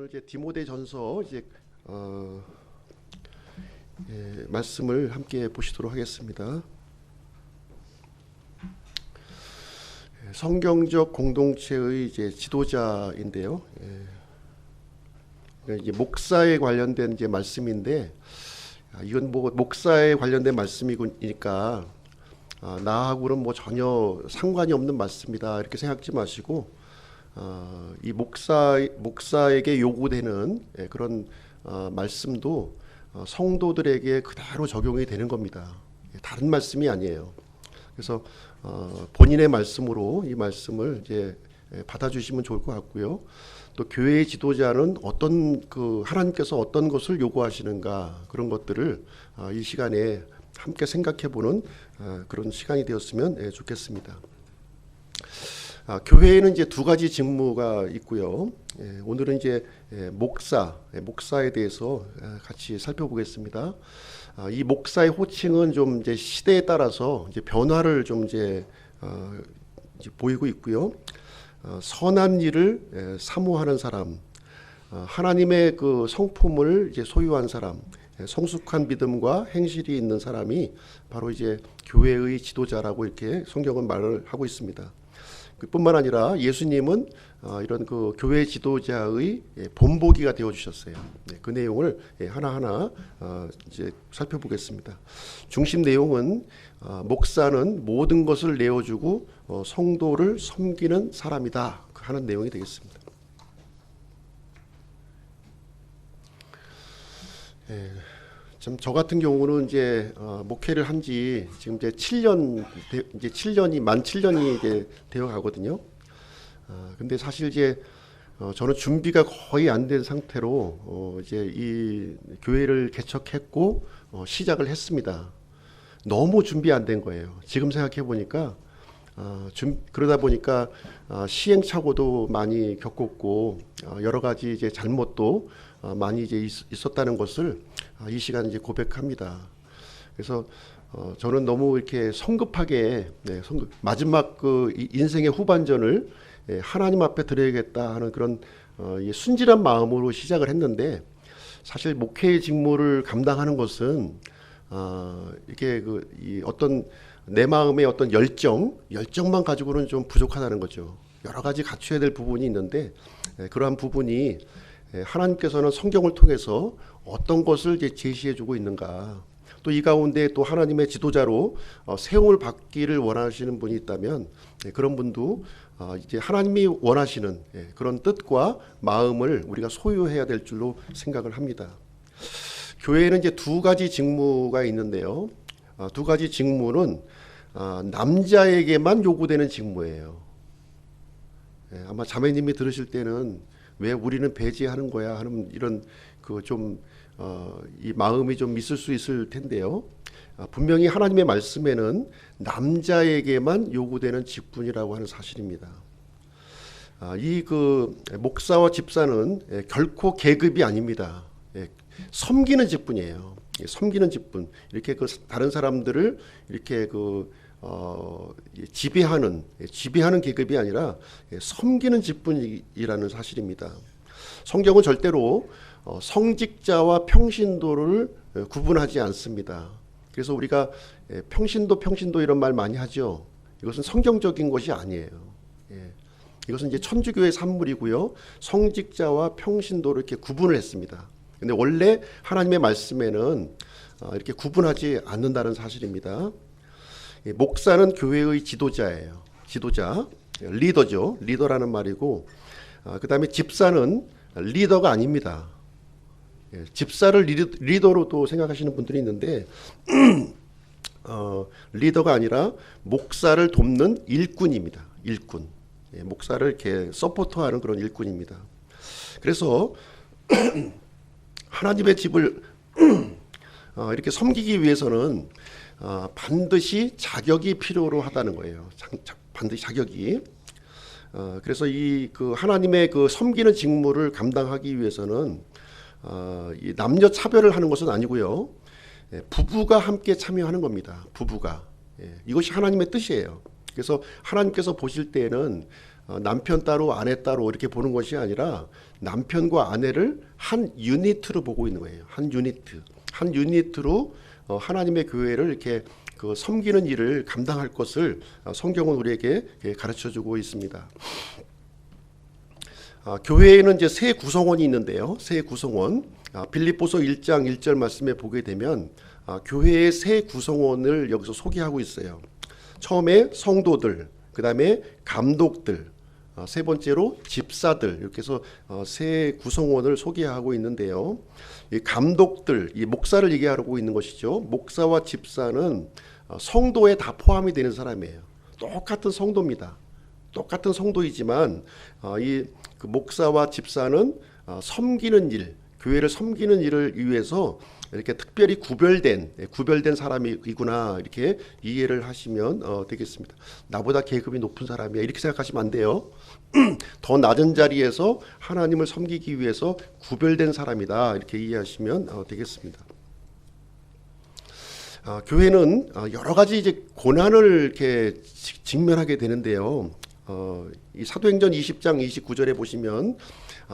오늘 이제 디모데전서 말씀을 함께 보시도록 하겠습니다. 성경적 공동체의 이제 지도자인데요. 이제 목사에 관련된 이제 말씀인데, 이건 뭐 목사에 관련된 말씀이니까 나하고는 뭐 전혀 상관이 없는 말씀이다 이렇게 생각지 마시고, 이 목사에게 요구되는 그런 말씀도 성도들에게 그대로 적용이 되는 겁니다. 다른 말씀이 아니에요. 그래서 본인의 말씀으로 이 말씀을 이제 받아주시면 좋을 것 같고요. 또 교회의 지도자는 하나님께서 어떤 것을 요구하시는가, 그런 것들을 이 시간에 함께 생각해보는 그런 시간이 되었으면 좋겠습니다. 교회에는 이제 두 가지 직무가 있고요. 오늘은 이제 목사에 대해서 같이 살펴보겠습니다. 이 목사의 호칭은 좀 이제 시대에 따라서 이제 변화를 좀 이제 보이고 있고요. 선한 일을 사모하는 사람, 하나님의 그 성품을 이제 소유한 사람, 성숙한 믿음과 행실이 있는 사람이 바로 이제 교회의 지도자라고 이렇게 성경은 말을 하고 있습니다. 뿐만 아니라 예수님은 이런 그 교회 지도자의 본보기가 되어 주셨어요. 그 내용을 하나하나 이제 살펴보겠습니다. 중심 내용은 목사는 모든 것을 내어주고 성도를 섬기는 사람이다 하는 내용이 되겠습니다. 저 같은 경우는 이제 목회를 한지 지금 이제 7년이 만 7년이 이제 되어 가거든요. 근데 사실 이제 저는 준비가 거의 안 된 상태로 이제 이 교회를 개척했고 시작을 했습니다. 너무 준비 안 된 거예요. 지금 생각해 보니까 그러다 보니까 시행착오도 많이 겪었고 여러 가지 이제 잘못도 많이 이제 있었다는 것을 이 시간 이제 고백합니다. 그래서 저는 너무 이렇게 성급하게 마지막 그 인생의 후반전을 하나님 앞에 드려야겠다 하는 그런 순진한 마음으로 시작을 했는데, 사실 목회의 직무를 감당하는 것은 이게 어떤 내 마음의 어떤 열정만 가지고는 좀 부족하다는 거죠. 여러 가지 갖춰야 될 부분이 있는데, 그러한 부분이 하나님께서는 성경을 통해서 어떤 것을 이제 제시해주고 있는가, 또 이 가운데 또 하나님의 지도자로 세움을 받기를 원하시는 분이 있다면 그런 분도 이제 하나님이 원하시는 그런 뜻과 마음을 우리가 소유해야 될 줄로 생각을 합니다. 교회에는 이제 두 가지 직무가 있는데요. 두 가지 직무는 남자에게만 요구되는 직무예요. 아마 자매님이 들으실 때는 왜 우리는 배제하는 거야 하는 이런 이 마음이 좀 있을 수 있을 텐데요. 분명히 하나님의 말씀에는 남자에게만 요구되는 직분이라고 하는 사실입니다. 이 목사와 집사는 결코 계급이 아닙니다. 섬기는 직분이에요. 섬기는 직분. 이렇게 다른 사람들을 이렇게 지배하는 계급이 아니라 섬기는 직분이라는 사실입니다. 성경은 절대로 성직자와 평신도를 구분하지 않습니다. 그래서 우리가 평신도 이런 말 많이 하죠. 이것은 성경적인 것이 아니에요. 이것은 이제 천주교의 산물이고요. 성직자와 평신도를 이렇게 구분을 했습니다. 근데 원래 하나님의 말씀에는 이렇게 구분하지 않는다는 사실입니다. 목사는 교회의 지도자예요. 지도자, 리더죠. 리더라는 말이고, 그 다음에 집사는 리더가 아닙니다. 집사를 리더로도 생각하시는 분들이 있는데 리더가 아니라 목사를 돕는 일꾼입니다. 일꾼. 목사를 이렇게 서포터하는 그런 일꾼입니다. 그래서 하나님의 집을 이렇게 섬기기 위해서는 반드시 자격이 필요로 하다는 거예요. 반드시 자격이. 그래서 이 하나님의 섬기는 직무를 감당하기 위해서는 이 남녀 차별을 하는 것은 아니고요. 부부가 함께 참여하는 겁니다. 부부가. 이것이 하나님의 뜻이에요. 그래서 하나님께서 보실 때에는 남편 따로 아내 따로 이렇게 보는 것이 아니라 남편과 아내를 한 유니트로 보고 있는 거예요. 한 유니트로 하나님의 교회를 이렇게 그 섬기는 일을 감당할 것을 성경은 우리에게 가르쳐주고 있습니다. 교회에는 이제 세 구성원이 있는데요. 세 구성원. 빌립보서 1장 1절 말씀에 보게 되면 교회의 세 구성원을 여기서 소개하고 있어요. 처음에 성도들, 그 다음에 감독들, 세 번째로 집사들, 이렇게 해서 세 구성원을 소개하고 있는데요. 이 감독들, 이 목사를 얘기하고 있는 것이죠. 목사와 집사는 성도에 다 포함이 되는 사람이에요. 똑같은 성도입니다. 똑같은 성도이지만 이 그 목사와 집사는 섬기는 일, 교회를 섬기는 일을 위해서 이렇게 특별히 구별된 사람이구나, 이렇게 이해를 하시면 되겠습니다. 나보다 계급이 높은 사람이야, 이렇게 생각하시면 안 돼요. 더 낮은 자리에서 하나님을 섬기기 위해서 구별된 사람이다, 이렇게 이해하시면 되겠습니다. 교회는 여러 가지 이제 고난을 이렇게 직면하게 되는데요. 이 사도행전 20장 29절에 보시면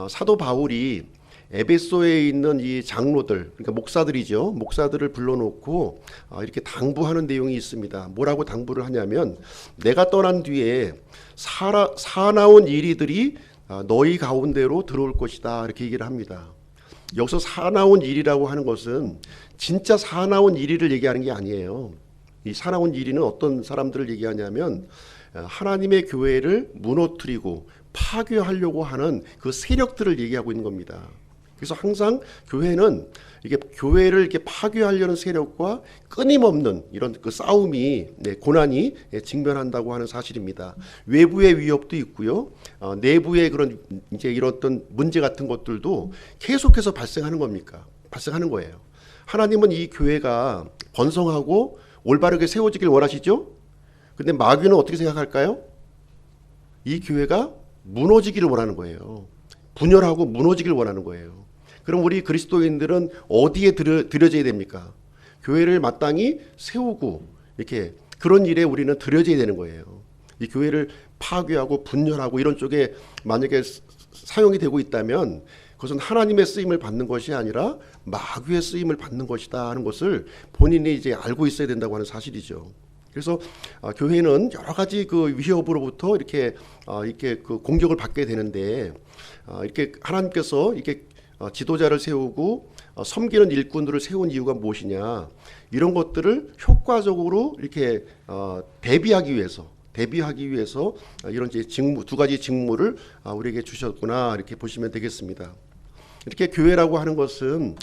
사도 바울이 에베소에 있는 이 장로들, 그러니까 목사들이죠. 목사들을 불러놓고 이렇게 당부하는 내용이 있습니다. 뭐라고 당부를 하냐면, 내가 떠난 뒤에 사나운 이리들이 너희 가운데로 들어올 것이다, 이렇게 얘기를 합니다. 여기서 사나운 일이라고 하는 것은 진짜 사나운 일이를 얘기하는 게 아니에요. 이 사나운 일이는 어떤 사람들을 얘기하냐면 하나님의 교회를 무너뜨리고 파괴하려고 하는 그 세력들을 얘기하고 있는 겁니다. 그래서 항상 교회는 이게 교회를 이렇게 파괴하려는 세력과 끊임없는 이런 그 싸움이, 고난이 직면한다고 하는 사실입니다. 외부의 위협도 있고요, 내부의 그런 이제 이런 어떤 문제 같은 것들도 계속해서 발생하는 거예요. 하나님은 이 교회가 번성하고 올바르게 세워지길 원하시죠? 근데 마귀는 어떻게 생각할까요? 이 교회가 무너지기를 원하는 거예요. 분열하고 무너지기를 원하는 거예요. 그럼 우리 그리스도인들은 어디에 들여져야 됩니까? 교회를 마땅히 세우고 이렇게 그런 일에 우리는 들여져야 되는 거예요. 이 교회를 파괴하고 분열하고 이런 쪽에 만약에 사용이 되고 있다면 그것은 하나님의 쓰임을 받는 것이 아니라 마귀의 쓰임을 받는 것이다 하는 것을 본인이 이제 알고 있어야 된다고 하는 사실이죠. 그래서 교회는 여러 가지 그 위협으로부터 이렇게 그 공격을 받게 되는데, 이렇게 하나님께서 이렇게 지도자를 세우고 섬기는 일꾼들을 세운 이유가 무엇이냐, 이런 것들을 효과적으로 이렇게 대비하기 위해서 이런 이제 두 가지 직무를 우리에게 주셨구나, 이렇게 보시면 되겠습니다. 이렇게 교회라고 하는 것은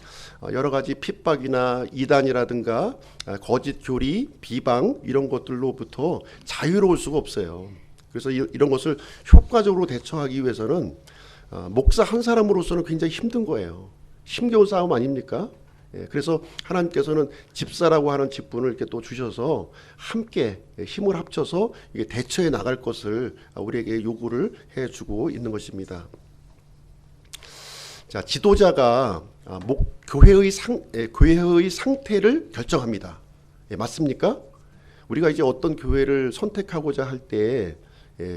여러 가지 핍박이나 이단이라든가 거짓 교리, 비방 이런 것들로부터 자유로울 수가 없어요. 그래서 이런 것을 효과적으로 대처하기 위해서는 목사 한 사람으로서는 굉장히 힘든 거예요. 힘겨운 싸움 아닙니까? 그래서 하나님께서는 집사라고 하는 직분을 이렇게 또 주셔서 함께 힘을 합쳐서 이게 대처해 나갈 것을 우리에게 요구를 해주고 있는 것입니다. 자, 지도자가 교회의 상태를 결정합니다. 맞습니까? 우리가 이제 어떤 교회를 선택하고자 할 때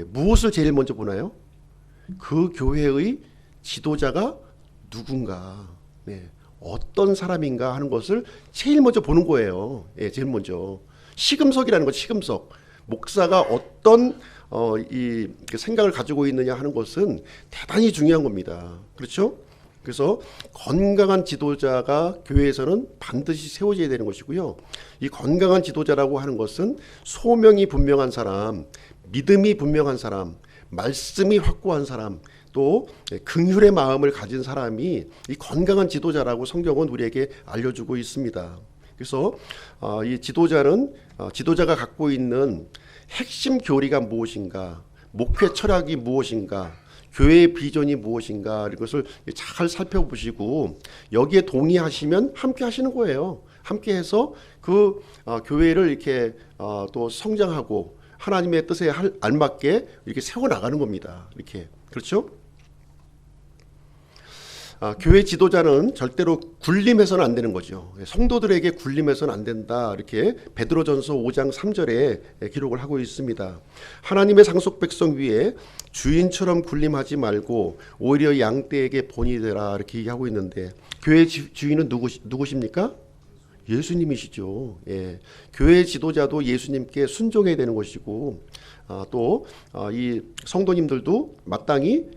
무엇을 제일 먼저 보나요? 그 교회의 지도자가 누군가, 어떤 사람인가 하는 것을 제일 먼저 보는 거예요. 제일 먼저 시금석이라는 것, 시금석. 목사가 어떤 이 생각을 가지고 있느냐 하는 것은 대단히 중요한 겁니다. 그렇죠? 그래서 건강한 지도자가 교회에서는 반드시 세워져야 되는 것이고요. 이 건강한 지도자라고 하는 것은 소명이 분명한 사람, 믿음이 분명한 사람, 말씀이 확고한 사람, 또 긍휼의 마음을 가진 사람이 이 건강한 지도자라고 성경은 우리에게 알려주고 있습니다. 그래서 이 지도자가 갖고 있는 핵심 교리가 무엇인가, 목회 철학이 무엇인가, 교회의 비전이 무엇인가, 이것을 잘 살펴보시고 여기에 동의하시면 함께 하시는 거예요. 함께 해서 그 교회를 이렇게 또 성장하고 하나님의 뜻에 알맞게 이렇게 세워나가는 겁니다. 이렇게. 그렇죠? 교회 지도자는 절대로 군림해서는 안 되는 거죠. 성도들에게 군림해서는 안 된다. 이렇게 베드로전서 5장 3절에 기록을 하고 있습니다. 하나님의 상속 백성 위에 주인처럼 군림하지 말고 오히려 양떼에게 본이 되라 이렇게 얘기하고 있는데, 교회 주인은 누구십니까? 예수님이시죠. 예. 교회 지도자도 예수님께 순종해야 되는 것이고, 또 이 성도님들도 마땅히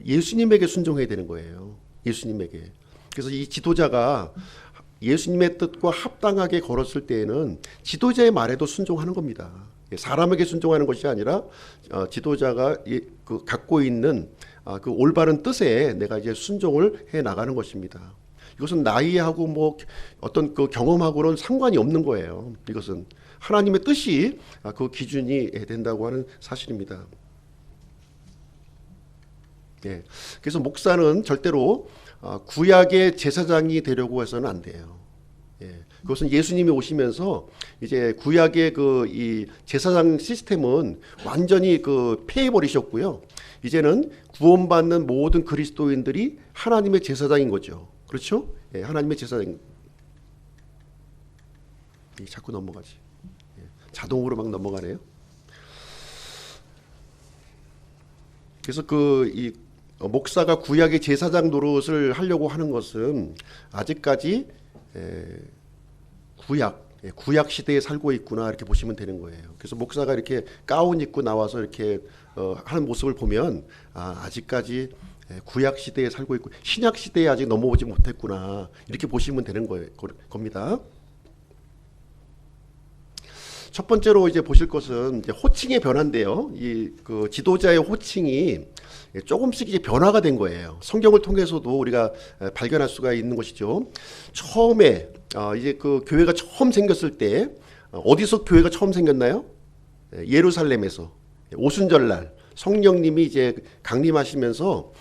예수님에게 순종해야 되는 거예요. 예수님에게. 그래서 이 지도자가 예수님의 뜻과 합당하게 걸었을 때에는 지도자의 말에도 순종하는 겁니다. 사람에게 순종하는 것이 아니라 지도자가 갖고 있는 그 올바른 뜻에 내가 이제 순종을 해 나가는 것입니다. 이것은 나이하고 뭐 어떤 그 경험하고는 상관이 없는 거예요. 이것은 하나님의 뜻이 그 기준이 된다고 하는 사실입니다. 예. 그래서 목사는 절대로 구약의 제사장이 되려고 해서는 안 돼요. 예. 그것은 예수님이 오시면서 이제 구약의 이 제사장 시스템은 완전히 폐해 버리셨고요. 이제는 구원받는 모든 그리스도인들이 하나님의 제사장인 거죠. 그렇죠? 예, 하나님의 제사장. 자꾸 넘어가지. 예, 자동으로 막 넘어가네요. 그래서 이 목사가 구약의 제사장 노릇을 하려고 하는 것은 아직까지 구약 시대에 살고 있구나 이렇게 보시면 되는 거예요. 그래서 목사가 이렇게 가운 입고 나와서 이렇게 하는 모습을 보면 아직까지 구약 시대에 살고 있고 신약 시대에 아직 넘어오지 못했구나 이렇게 보시면 되는 겁니다. 첫 번째로 이제 보실 것은 이제 호칭의 변화인데요. 그 지도자의 호칭이 조금씩 이제 변화가 된 거예요. 성경을 통해서도 우리가 발견할 수가 있는 것이죠. 처음에 이제 그 교회가 처음 생겼을 때 어디서 교회가 처음 생겼나요? 예루살렘에서 오순절날 성령님이 이제 강림하시면서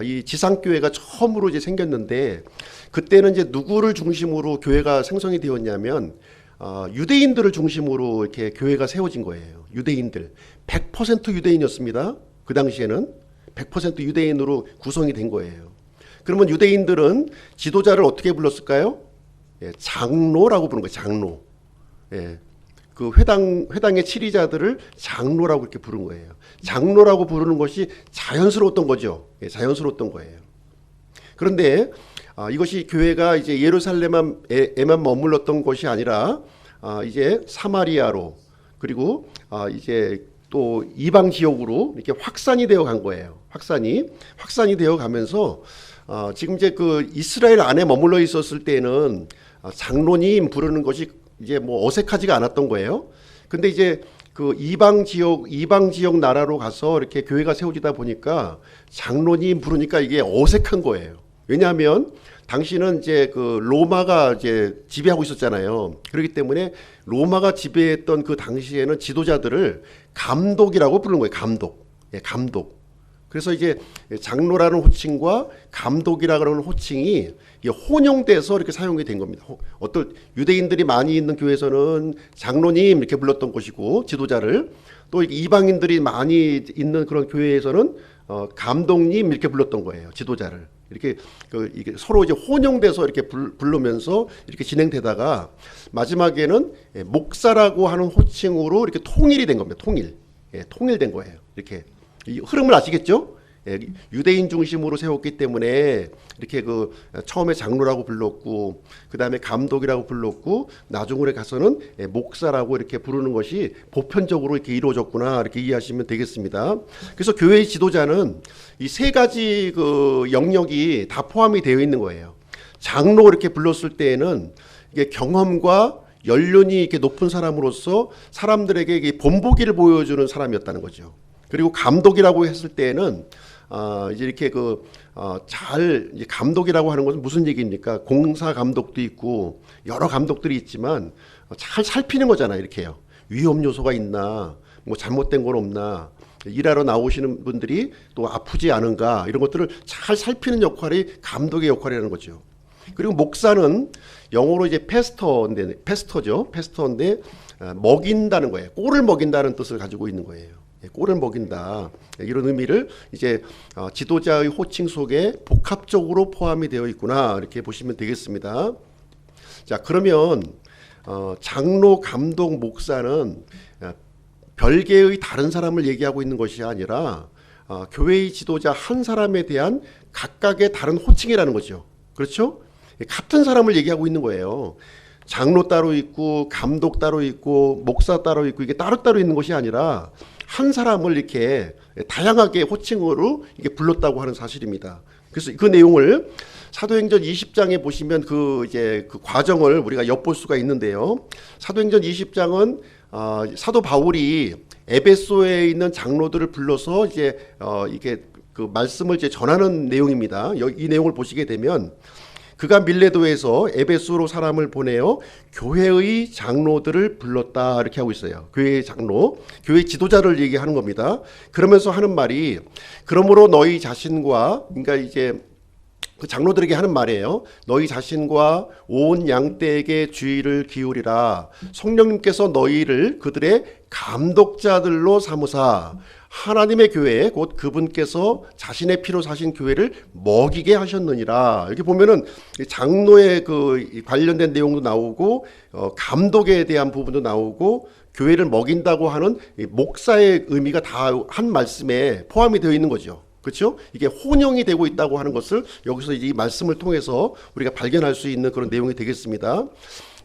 이 지상교회가 처음으로 이제 생겼는데, 그때는 이제 누구를 중심으로 교회가 생성이 되었냐면 유대인들을 중심으로 이렇게 교회가 세워진 거예요. 유대인들 100% 유대인이었습니다. 그 당시에는 100% 유대인으로 구성이 된 거예요. 그러면 유대인들은 지도자를 어떻게 불렀을까요? 예, 장로라고 부르는 거예요. 장로. 예, 그 회당의 치리자들을 장로라고 이렇게 부른 거예요. 장로라고 부르는 것이 자연스러웠던 거죠. 예, 자연스러웠던 거예요. 그런데 이것이 교회가 이제 예루살렘에만 머물렀던 것이 아니라 이제 사마리아로, 그리고 이제 또 이방 지역으로 이렇게 확산이 되어 간 거예요. 확산이 되어 가면서 지금 이제 그 이스라엘 안에 머물러 있었을 때는 장로님 부르는 것이 이제 뭐 어색하지가 않았던 거예요. 근데 이제 그 이방 지역 나라로 가서 이렇게 교회가 세워지다 보니까 장로님 부르니까 이게 어색한 거예요. 왜냐하면 당시는 이제 그 로마가 이제 지배하고 있었잖아요. 그렇기 때문에 로마가 지배했던 그 당시에는 지도자들을 감독이라고 부르는 거예요. 감독. 예, 감독. 그래서 이제 장로라는 호칭과 감독이라고 하는 호칭이 혼용돼서 이렇게 사용이 된 겁니다. 어떤 유대인들이 많이 있는 교회에서는 장로님 이렇게 불렀던 것이고, 지도자를 또 이방인들이 많이 있는 그런 교회에서는 감독님 이렇게 불렀던 거예요. 지도자를. 이렇게 이게 서로 이제 혼용돼서 이렇게 부르면서 이렇게 진행되다가 마지막에는 목사라고 하는 호칭으로 이렇게 통일이 된 겁니다. 통일된 거예요. 이렇게 이 흐름을 아시겠죠? 유대인 중심으로 세웠기 때문에 이렇게 처음에 장로라고 불렀고, 그 다음에 감독이라고 불렀고, 나중에 가서는 목사라고 이렇게 부르는 것이 보편적으로 이렇게 이루어졌구나 이렇게 이해하시면 되겠습니다. 그래서 교회의 지도자는 이 세 가지 영역이 다 포함이 되어 있는 거예요. 장로 이렇게 불렀을 때에는 이게 경험과 연륜이 이렇게 높은 사람으로서 사람들에게 이게 본보기를 보여주는 사람이었다는 거죠. 그리고 감독이라고 했을 때에는 이제 이렇게 이제 감독이라고 하는 것은 무슨 얘기입니까? 공사 감독도 있고 여러 감독들이 있지만 잘 살피는 거잖아요. 이렇게요. 위험 요소가 있나, 뭐 잘못된 건 없나, 일하러 나오시는 분들이 또 아프지 않은가, 이런 것들을 잘 살피는 역할이 감독의 역할이라는 거죠. 그리고 목사는 영어로 이제 패스터죠. 패스터인데 먹인다는 거예요. 꼴을 먹인다는 뜻을 가지고 있는 거예요. 꼴을 먹인다. 이런 의미를 이제 지도자의 호칭 속에 복합적으로 포함이 되어 있구나 이렇게 보시면 되겠습니다. 자, 그러면 장로, 감독, 목사는 별개의 다른 사람을 얘기하고 있는 것이 아니라 교회의 지도자 한 사람에 대한 각각의 다른 호칭이라는 거죠. 그렇죠? 같은 사람을 얘기하고 있는 거예요. 장로 따로 있고 감독 따로 있고 목사 따로 있고 이게 따로따로 있는 것이 아니라 한 사람을 이렇게 다양하게 호칭으로 이게 불렀다고 하는 사실입니다. 그래서 그 내용을 사도행전 20장에 보시면 그 과정을 우리가 엿볼 수가 있는데요. 사도행전 20장은 사도 바울이 에베소에 있는 장로들을 불러서 이게 그 말씀을 전하는 내용입니다. 이 내용을 보시게 되면 그가 밀레도에서 에베소로 사람을 보내어 교회의 장로들을 불렀다 이렇게 하고 있어요. 교회의 장로, 교회 지도자를 얘기하는 겁니다. 그러면서 하는 말이 그러므로 너희 자신과 그러니까 그 장로들에게 하는 말이에요. 너희 자신과 온 양떼에게 주의를 기울이라. 성령님께서 너희를 그들의 감독자들로 삼으사 하나님의 교회 곧 그분께서 자신의 피로 사신 교회를 먹이게 하셨느니라. 이렇게 보면은 장로의 그 관련된 내용도 나오고 감독에 대한 부분도 나오고 교회를 먹인다고 하는 목사의 의미가 다 한 말씀에 포함이 되어 있는 거죠. 그렇죠? 이게 혼용이 되고 있다고 하는 것을 여기서 이 말씀을 통해서 우리가 발견할 수 있는 그런 내용이 되겠습니다.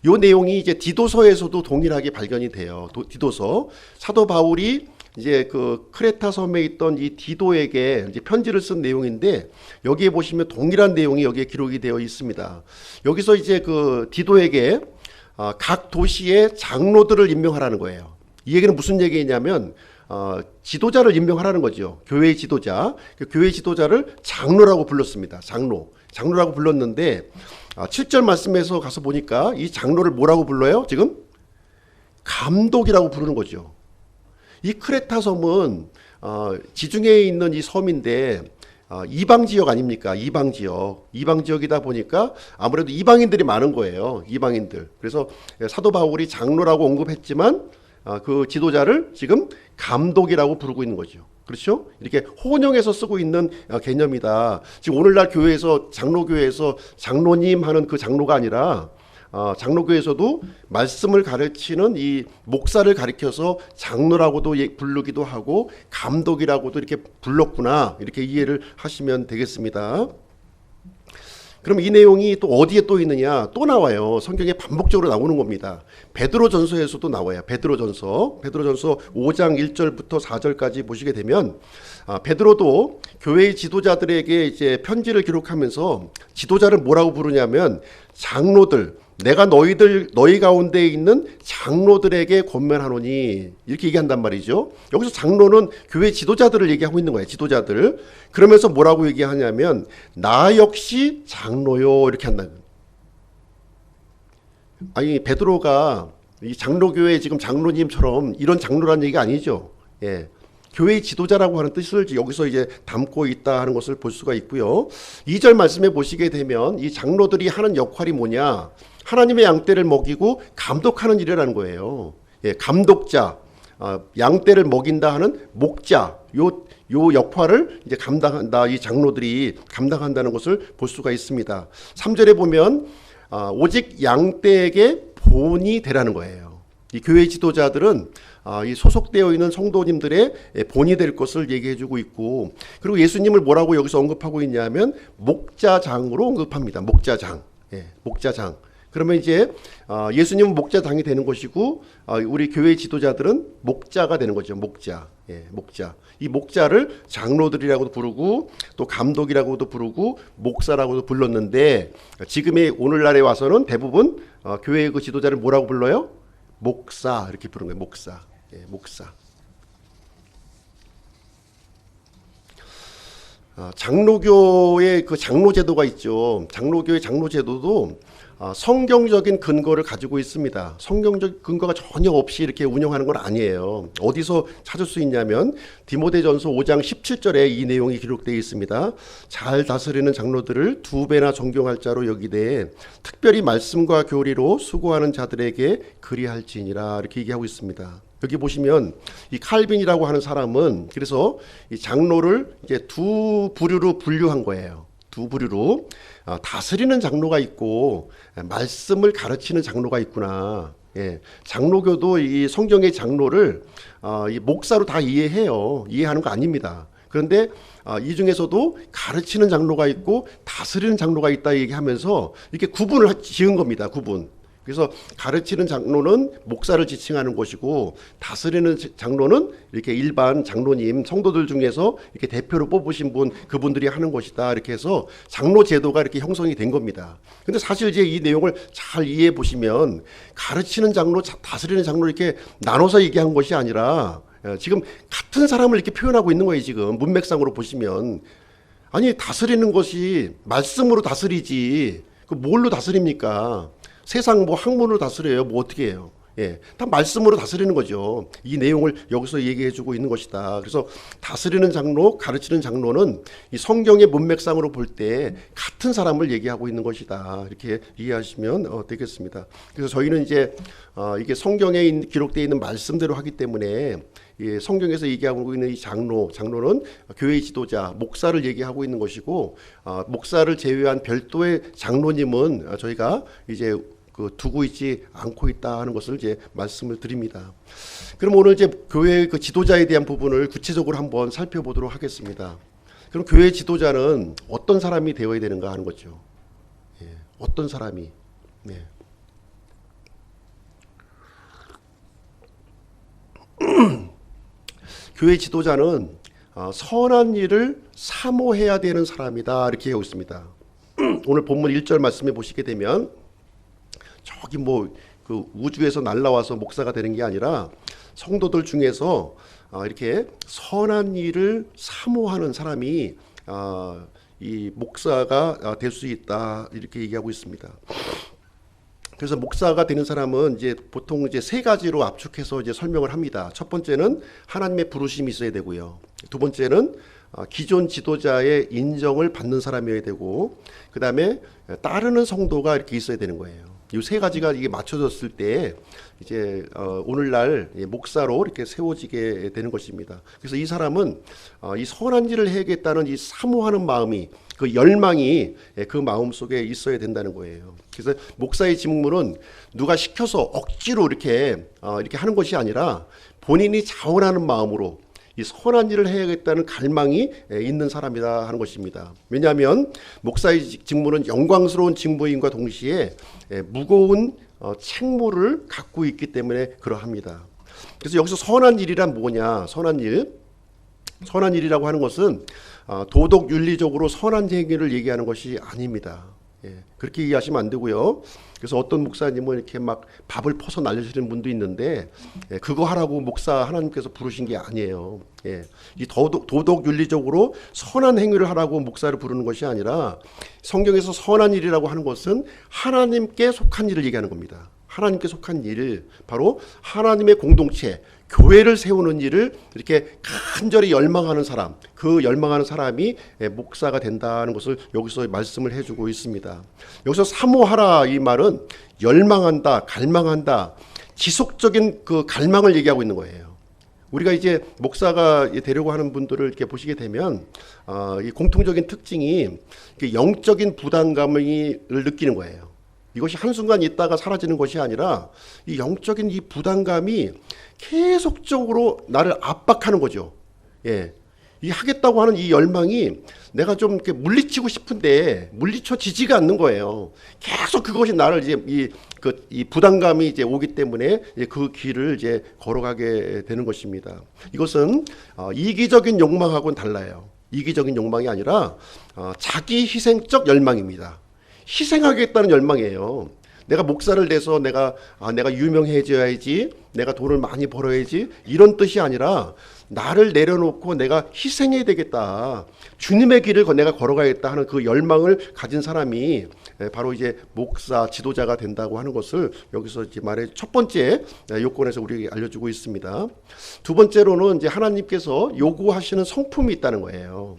이 내용이 이제 디도서에서도 동일하게 발견이 돼요. 디도서 사도 바울이 이제 그 크레타 섬에 있던 이 디도에게 이제 편지를 쓴 내용인데 여기에 보시면 동일한 내용이 여기에 기록이 되어 있습니다. 여기서 이제 그 디도에게 각 도시의 장로들을 임명하라는 거예요. 이 얘기는 무슨 얘기냐면 지도자를 임명하라는 거죠. 교회의 지도자. 그 교회의 지도자를 장로라고 불렀습니다. 장로라고 불렀는데 7절 말씀에서 가서 보니까 이 장로를 뭐라고 불러요? 지금 감독이라고 부르는 거죠. 이 크레타 섬은 지중해에 있는 이 섬인데 이방 지역 아닙니까? 이방 지역이다 보니까 아무래도 이방인들이 많은 거예요. 이방인들. 그래서 사도 바울이 장로라고 언급했지만 그 지도자를 지금 감독이라고 부르고 있는 거죠. 그렇죠? 이렇게 혼용해서 쓰고 있는 개념이다. 지금 오늘날 교회에서 장로교회에서 장로님 하는 그 장로가 아니라 장로교에서도 말씀을 가르치는 이 목사를 가리켜서 장로라고도 부르기도 하고 감독이라고도 이렇게 불렀구나 이렇게 이해를 하시면 되겠습니다. 그럼 이 내용이 또 어디에 또 있느냐? 또 나와요. 성경에 반복적으로 나오는 겁니다. 베드로전서에서도 나와요. 베드로전서 5장 1절부터 4절까지 보시게 되면 베드로도 교회의 지도자들에게 이제 편지를 기록하면서 지도자를 뭐라고 부르냐면 장로들, 내가 너희 가운데 있는 장로들에게 권면하노니 이렇게 얘기한단 말이죠. 여기서 장로는 교회 지도자들을 얘기하고 있는 거예요. 지도자들. 그러면서 뭐라고 얘기하냐면 나 역시 장로요 이렇게 한다. 아니 베드로가 이 장로교회 지금 장로님처럼 이런 장로란 얘기가 아니죠. 예. 교회의 지도자라고 하는 뜻을 여기서 이제 담고 있다 하는 것을 볼 수가 있고요. 2절 말씀에 보시게 되면 이 장로들이 하는 역할이 뭐냐? 하나님의 양떼를 먹이고 감독하는 일이라는 거예요. 예, 감독자, 양떼를 먹인다 하는 목자, 요 역할을 이제 감당한다. 이 장로들이 감당한다는 것을 볼 수가 있습니다. 3절에 보면 오직 양떼에게 본이 되라는 거예요. 이 교회 지도자들은 이 소속되어 있는 성도님들의 본이 될 것을 얘기해주고 있고, 그리고 예수님을 뭐라고 여기서 언급하고 있냐면 목자장으로 언급합니다. 목자장, 목자장. 그러면 이제 예수님은 목자장이 되는 것이고 우리 교회 지도자들은 목자가 되는 거죠. 목자. 이 목자를 장로들이라고도 부르고 또 감독이라고도 부르고 목사라고도 불렀는데 지금의 오늘날에 와서는 대부분 교회의 그 지도자를 뭐라고 불러요? 목사 이렇게 부르는 거예요. 목사. 목사. 장로교의 그 장로제도가 있죠. 장로교의 장로제도도 성경적인 근거를 가지고 있습니다. 성경적 근거가 전혀 없이 이렇게 운영하는 건 아니에요. 어디서 찾을 수 있냐면 디모데전서 5장 17절에 이 내용이 기록되어 있습니다. 잘 다스리는 장로들을 두 배나 존경할 자로 여기되 특별히 말씀과 교리로 수고하는 자들에게 그리할지니라, 이렇게 얘기하고 있습니다. 여기 보시면 이 칼빈이라고 하는 사람은 그래서 이 장로를 이제 두 부류로 분류한 거예요. 두 부류로 다스리는 장로가 있고 말씀을 가르치는 장로가 있구나. 예, 장로교도 이 성경의 장로를 이 목사로 다 이해해요. 이해하는 거 아닙니다. 그런데 이 중에서도 가르치는 장로가 있고 다스리는 장로가 있다 얘기하면서 이렇게 구분을 지은 겁니다. 구분. 그래서 가르치는 장로는 목사를 지칭하는 것이고 다스리는 장로는 이렇게 일반 장로님 성도들 중에서 이렇게 대표로 뽑으신 분, 그분들이 하는 것이다, 이렇게 해서 장로 제도가 이렇게 형성이 된 겁니다. 근데 사실 이제 이 내용을 잘 이해해 보시면 가르치는 장로, 다스리는 장로 이렇게 나눠서 얘기한 것이 아니라 지금 같은 사람을 이렇게 표현하고 있는 거예요. 지금 문맥상으로 보시면, 아니 다스리는 것이 말씀으로 다스리지 그 뭘로 다스립니까? 세상 뭐 학문으로 다스려요? 뭐 어떻게 해요? 예, 다 말씀으로 다스리는 거죠. 이 내용을 여기서 얘기해주고 있는 것이다. 그래서 다스리는 장로, 가르치는 장로는 이 성경의 문맥상으로 볼 때 같은 사람을 얘기하고 있는 것이다. 이렇게 이해하시면 되겠습니다. 그래서 저희는 이제 이게 성경에 기록되어 있는 말씀대로 하기 때문에 예, 성경에서 얘기하고 있는 이 장로는 교회의 지도자, 목사를 얘기하고 있는 것이고, 목사를 제외한 별도의 장로님은 저희가 이제 두고 있지 않고 있다 하는 것을 이제 말씀을 드립니다. 그럼 오늘 이제 교회의 그 지도자에 대한 부분을 구체적으로 한번 살펴보도록 하겠습니다. 그럼 교회 지도자는 어떤 사람이 되어야 되는가 하는 거죠. 예, 어떤 사람이. 네. 교회 지도자는 선한 일을 사모해야 되는 사람이다, 이렇게 하고 있습니다. 오늘 본문 1절 말씀해 보시게 되면 저기 뭐 그 우주에서 날라와서 목사가 되는 게 아니라 성도들 중에서 이렇게 선한 일을 사모하는 사람이 이 목사가 될 수 있다, 이렇게 얘기하고 있습니다. 그래서 목사가 되는 사람은 이제 보통 이제 세 가지로 압축해서 이제 설명을 합니다. 첫 번째는 하나님의 부르심이 있어야 되고요. 두 번째는 기존 지도자의 인정을 받는 사람이어야 되고, 그 다음에 따르는 성도가 이렇게 있어야 되는 거예요. 이 세 가지가 이게 맞춰졌을 때 이제 오늘날 목사로 이렇게 세워지게 되는 것입니다. 그래서 이 사람은 이 선한 일을 해야겠다는 이 사모하는 마음이, 그 열망이 그 마음 속에 있어야 된다는 거예요. 그래서 목사의 직무는 누가 시켜서 억지로 이렇게 하는 것이 아니라 본인이 자원하는 마음으로 이 선한 일을 해야겠다는 갈망이 있는 사람이다 하는 것입니다. 왜냐하면 목사의 직무는 영광스러운 직무임과 동시에 무거운 책무를 갖고 있기 때문에 그러합니다. 그래서 여기서 선한 일이란 뭐냐? 선한 일이라고 하는 것은 도덕 윤리적으로 선한 행위를 얘기하는 것이 아닙니다. 예, 그렇게 이해하시면 안 되고요. 그래서 어떤 목사님은 이렇게 막 밥을 퍼서 날리시는 분도 있는데, 그거 하라고 목사 하나님께서 부르신 게 아니에요. 예, 이 도덕 윤리적으로 선한 행위를 하라고 목사를 부르는 것이 아니라, 성경에서 선한 일이라고 하는 것은 하나님께 속한 일을 얘기하는 겁니다. 하나님께 속한 일, 바로 하나님의 공동체, 교회를 세우는 일을 이렇게 간절히 열망하는 사람, 그 열망하는 사람이 목사가 된다는 것을 여기서 말씀을 해주고 있습니다. 여기서 사모하라, 이 말은 열망한다, 갈망한다, 지속적인 그 갈망을 얘기하고 있는 거예요. 우리가 이제 목사가 되려고 하는 분들을 이렇게 보시게 되면 이 공통적인 특징이 영적인 부담감을 느끼는 거예요. 이것이 한순간 있다가 사라지는 것이 아니라 이 영적인 이 부담감이 계속적으로 나를 압박하는 거죠. 예. 이 하겠다고 하는 이 열망이 내가 좀 이렇게 물리치고 싶은데 물리쳐지지가 않는 거예요. 계속 그것이 나를 이제 이 부담감이 이제 오기 때문에 이제 그 길을 이제 걸어가게 되는 것입니다. 이것은 이기적인 욕망하고는 달라요. 이기적인 욕망이 아니라 자기 희생적 열망입니다. 희생하겠다는 열망이에요. 내가 목사를 내서 내가 유명해져야지, 내가 돈을 많이 벌어야지, 이런 뜻이 아니라 나를 내려놓고 내가 희생해야 되겠다, 주님의 길을 내가 걸어가겠다 하는 그 열망을 가진 사람이 바로 이제 목사, 지도자가 된다고 하는 것을 여기서 이제 말해 첫 번째 요건에서 우리에게 알려주고 있습니다. 두 번째로는 이제 하나님께서 요구하시는 성품이 있다는 거예요.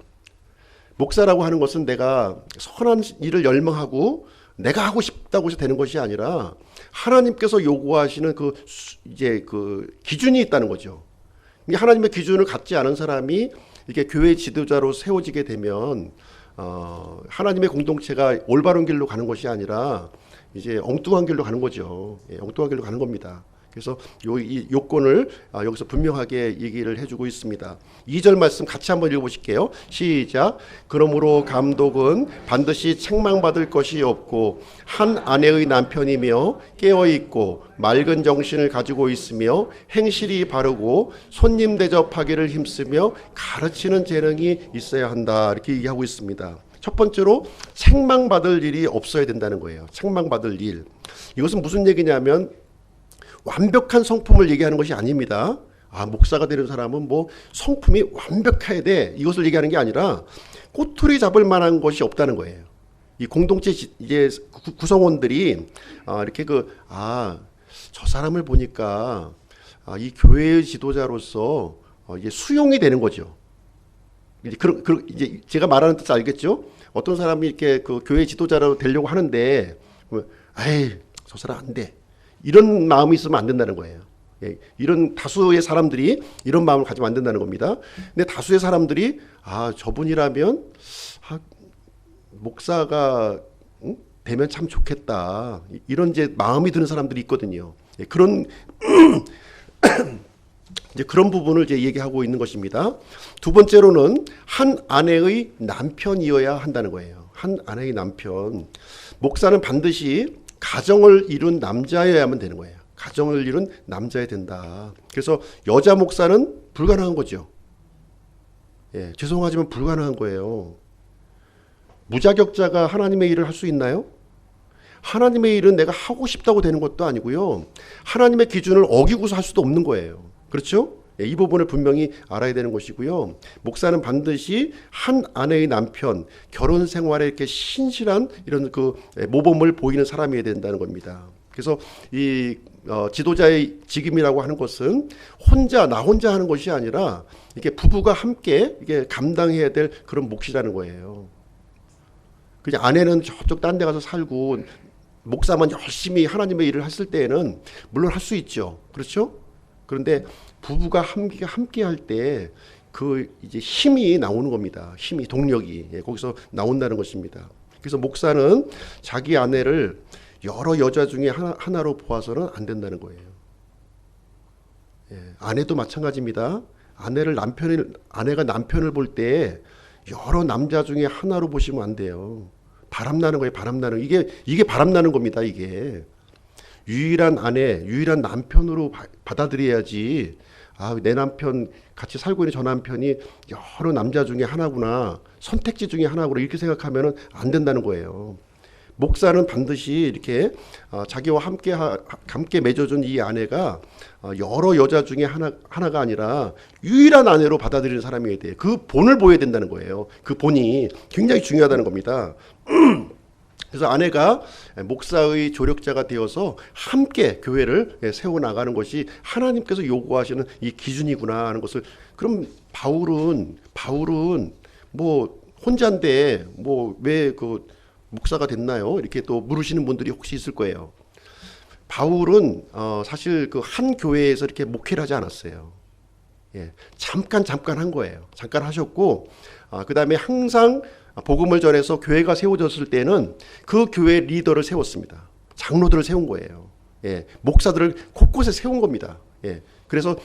목사라고 하는 것은 내가 선한 일을 열망하고 내가 하고 싶다고 해서 되는 것이 아니라 하나님께서 요구하시는 이제 그 기준이 있다는 거죠. 하나님의 기준을 갖지 않은 사람이 이렇게 교회 지도자로 세워지게 되면 하나님의 공동체가 올바른 길로 가는 것이 아니라 이제 엉뚱한 길로 가는 거죠. 엉뚱한 길로 가는 겁니다. 그래서 이 요건을 여기서 분명하게 얘기를 해주고 있습니다. 2절 말씀 같이 한번 읽어보실게요. 시작. 그러므로 감독은 반드시 책망받을 것이 없고 한 아내의 남편이며 깨어있고 맑은 정신을 가지고 있으며 행실이 바르고 손님 대접하기를 힘쓰며 가르치는 재능이 있어야 한다, 이렇게 얘기하고 있습니다. 첫 번째로 책망받을 일이 없어야 된다는 거예요. 책망받을 일. 이것은 무슨 얘기냐면 완벽한 성품을 얘기하는 것이 아닙니다. 목사가 되는 사람은 뭐 성품이 완벽해야 돼, 이것을 얘기하는 게 아니라 꼬투리 잡을 만한 것이 없다는 거예요. 이 공동체 이제 구성원들이 이렇게 저 사람을 보니까 이 교회의 지도자로서 이게 수용이 되는 거죠. 이제 제가 말하는 뜻 알겠죠? 어떤 사람이 이렇게 그 교회 지도자로 되려고 하는데, 저 사람 안 돼, 이런 마음이 있으면 안 된다는 거예요. 이런 다수의 사람들이 이런 마음을 가지면 안 된다는 겁니다. 근데 다수의 사람들이 저분이라면 목사가 되면 참 좋겠다, 이런 이제 마음이 드는 사람들이 있거든요. 그런 이제 그런 부분을 이제 얘기하고 있는 것입니다. 두 번째로는 한 아내의 남편이어야 한다는 거예요. 한 아내의 남편. 목사는 반드시 가정을 이룬 남자여야만 되는 거예요. 가정을 이룬 남자여야 된다. 그래서 여자 목사는 불가능한 거죠. 죄송하지만 불가능한 거예요. 무자격자가 하나님의 일을 할 수 있나요? 하나님의 일은 내가 하고 싶다고 되는 것도 아니고요, 하나님의 기준을 어기고서 할 수도 없는 거예요. 그렇죠? 이 부분을 분명히 알아야 되는 것이고요. 목사는 반드시 한 아내의 남편, 결혼 생활에 이렇게 신실한 이런 그 모범을 보이는 사람이어야 된다는 겁니다. 그래서 이 지도자의 직임이라고 하는 것은 나 혼자 하는 것이 아니라 이게 부부가 함께 이게 감당해야 될 그런 몫이라는 거예요. 그냥 아내는 저쪽 딴 데 가서 살고 목사만 열심히 하나님의 일을 했을 때에는 물론 할 수 있죠. 그렇죠? 그런데 부부가 함께 할 때 그 이제 힘이 나오는 겁니다. 힘이, 동력이 거기서 나온다는 것입니다. 그래서 목사는 자기 아내를 여러 여자 중에 하나로 보아서는 안 된다는 거예요. 아내도 마찬가지입니다. 아내가 남편을 볼 때 여러 남자 중에 하나로 보시면 안 돼요. 바람나는 거예요. 바람나는, 이게 바람나는 겁니다. 이게 유일한 아내, 유일한 남편으로 받아들여야지. 내 남편, 같이 살고 있는 저 남편이 여러 남자 중에 하나구나, 선택지 중에 하나구나, 이렇게 생각하면 안 된다는 거예요. 목사는 반드시 이렇게 자기와 함께 맺어준 이 아내가 여러 여자 중에 하나가 아니라 유일한 아내로 받아들이는 사람이어야 돼요. 그 본을 보여야 된다는 거예요. 그 본이 굉장히 중요하다는 겁니다. 그래서 아내가 목사의 조력자가 되어서 함께 교회를 세워나가는 것이 하나님께서 요구하시는 이 기준이구나 하는 것을, 그럼 바울은 뭐 혼자인데 뭐 왜 그 목사가 됐나요? 이렇게 또 물으시는 분들이 혹시 있을 거예요. 바울은 사실 그 한 교회에서 이렇게 목회를 하지 않았어요. 잠깐 한 거예요. 잠깐 하셨고, 그 다음에 항상 복음을 전해서 교회가 세워졌을 때는 그 교회 리더를 세웠습니다. 장로들을 세운 거예요. 목사들을 곳곳에 세운 겁니다. 그래서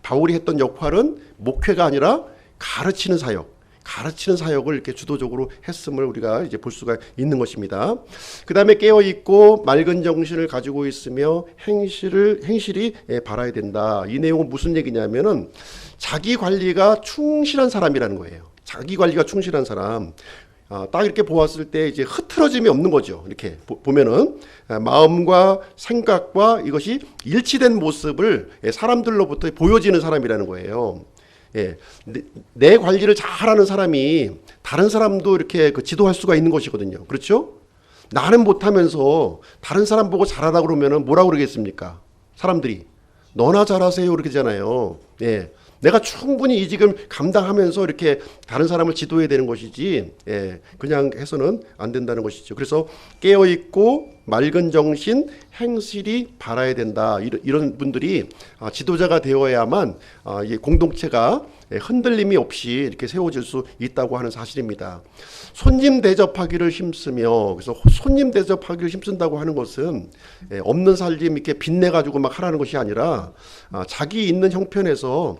바울이 했던 역할은 목회가 아니라 가르치는 사역을 이렇게 주도적으로 했음을 우리가 이제 볼 수가 있는 것입니다. 그 다음에 깨어 있고 맑은 정신을 가지고 있으며 행실이 바라야 된다. 이 내용은 무슨 얘기냐면은 자기 관리가 충실한 사람이라는 거예요. 자기 관리가 충실한 사람. 딱 이렇게 보았을 때 이제 흐트러짐이 없는 거죠. 이렇게 보면은 마음과 생각과 이것이 일치된 모습을 사람들로부터 보여지는 사람이라는 거예요. 예, 내 관리를 잘하는 사람이 다른 사람도 이렇게 지도할 수가 있는 것이거든요. 그렇죠? 나는 못하면서 다른 사람 보고 잘하다 그러면은 뭐라고 그러겠습니까? 사람들이 너나 잘하세요 그러잖아요. 예. 내가 충분히 이직을 감당하면서 이렇게 다른 사람을 지도해야 되는 것이지, 예, 그냥 해서는 안 된다는 것이죠. 그래서 깨어있고 맑은 정신, 행실이 바라야 된다. 이런 분들이 지도자가 되어야만 이 공동체가 흔들림이 없이 이렇게 세워질 수 있다고 하는 사실입니다. 손님 대접하기를 힘쓰며, 그래서 손님 대접하기를 힘쓴다고 하는 것은 없는 살림 이렇게 빚내 가지고 막 하라는 것이 아니라 자기 있는 형편에서